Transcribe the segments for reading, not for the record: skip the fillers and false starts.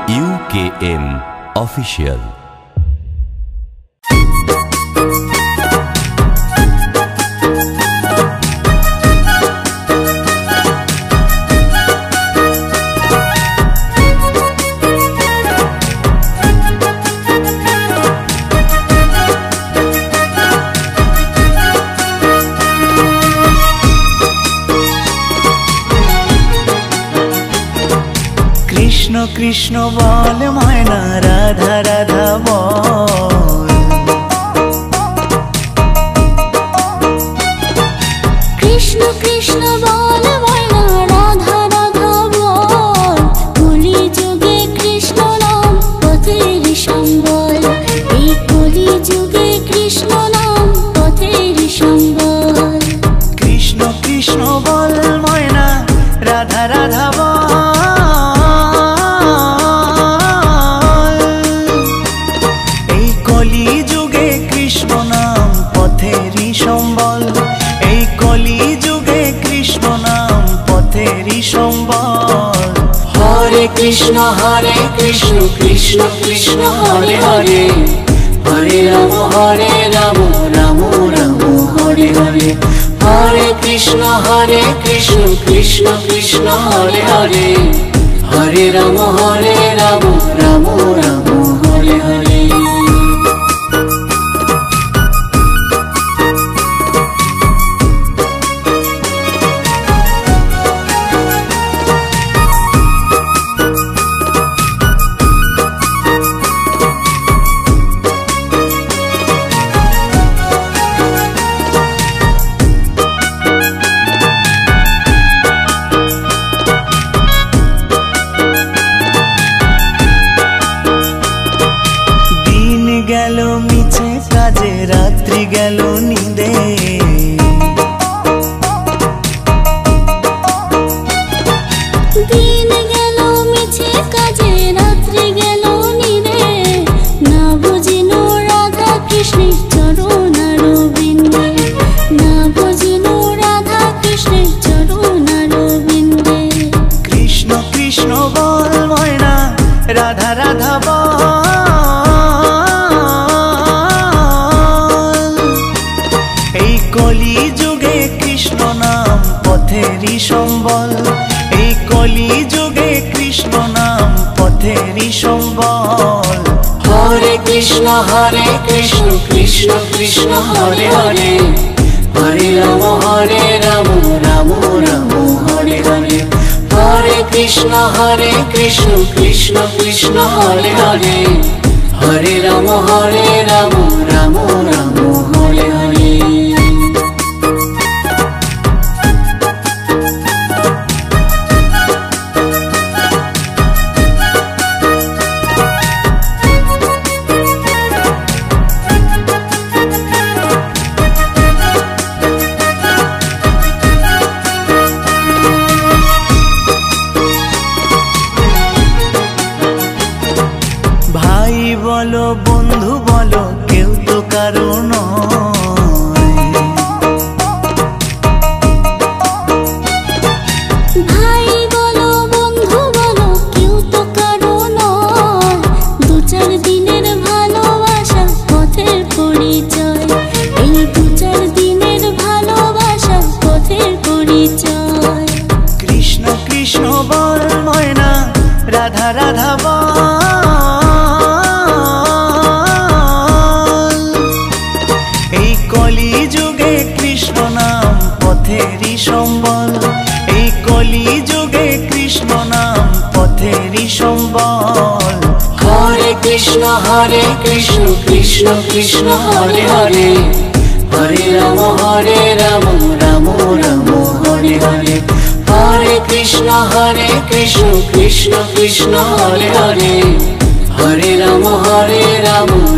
UKM Official। Krishna Krishna बोल मयना राधा राधा बोल। कृष्ण कृष्ण बोल मयना राधा राधा बोल। कलि जुगे कृष्ण नाम पथेर सम्बल। এই কলি যুগে কৃষ্ণ নাম পথের সম্বল। कृष्ण कृष्ण बोल मयना राधा राधा बोल। हरे कृष्ण कृष्ण कृष्ण हरे हरे। हरे राम राम राम हरे हरे। हरे कृष्ण कृष्ण कृष्ण हरे हरे। हरे राम राम राम हरे हरे। গেল মিছে কাজে রাত্রি গেল নিদে। দিন গেল মিছে কাজে রাত্রি গেল নিদে। না বুঝিনো রাধা কৃষ্ণের চরণ অরবিন্দে। না বুঝিনো রাধা কৃষ্ণের চরণ অরবিন্দে। কৃষ্ণ কৃষ্ণ বল ময়না রাধা রাধা বল। কলি যুগে কৃষ্ণ নাম পথেরই সম্বল। এই কলি যুগে কৃষ্ণ নাম পথেরই সম্বল। হরে কৃষ্ণ কৃষ্ণ কৃষ্ণ হরে হরে। হরে রাম রাম রাম হরে হরে। হরে কৃষ্ণ কৃষ্ণ কৃষ্ণ হরে হরে। হরে রাম রাম রাম হরে হরে। ভাই বলো বন্ধু বলো কেউ তো কারো নয়। ভাই বলো বন্ধু বলো কেউ তো কারো নয়। দু চার দিনের ভালোবাসা পথের পরিচয়। এই দু চার দিনের ভালোবাসা পথের পরিচয়। কৃষ্ণ কৃষ্ণ বল ময়না রাধা রাধা বল। এই কলি যুগে কৃষ্ণ নাম পথেরই সম্বল। এই কলি যুগে কৃষ্ণ নাম পথেরই সম্বল। হরে কৃষ্ণ কৃষ্ণ কৃষ্ণ হরে হরে। হরে রাম রাম রাম হরে হরে। হরে কৃষ্ণ কৃষ্ণ কৃষ্ণ হরে হরে। হরে রাম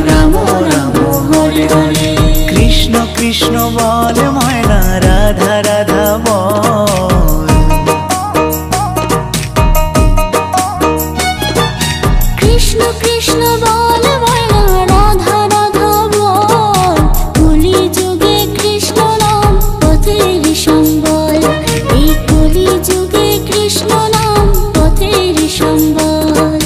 রাম রাম হরে হরে। কৃষ্ণ কৃষ্ণ বল ময়না রাধা রাধা বল। কৃষ্ণ কৃষ্ণ বল ময়না রাধা রাধা বল। কলি যুগে কৃষ্ণ নাম পথের সম্বল। এই কলি যুগে কৃষ্ণ নাম পথের সম্বল।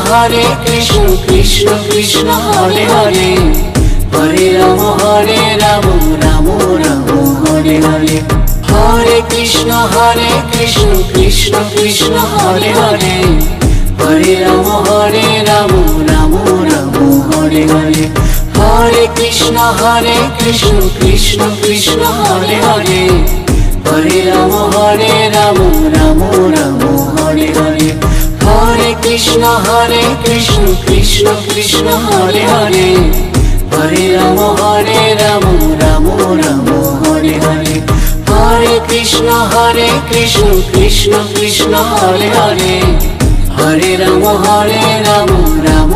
হরে কৃষ্ণ কৃষ্ণ কৃষ্ণ হরে হরে হরে রাম রাম রাম হরে হরে হরে কৃষ্ণ কৃষ্ণ কৃষ্ণ হরে হরে হরে রাম রাম রাম হরে হরে হরে কৃষ্ণ কৃষ্ণ কৃষ্ণ হরে হরে হরে রাম রাম রাম হরে হরে হরে কৃষ্ণ কৃষ্ণ কৃষ্ণ হরে হরে হরে রাম রাম রাম হরে হরে হরে কৃষ্ণ কৃষ্ণ কৃষ্ণ হরে হরে হরে রাম রাম রাম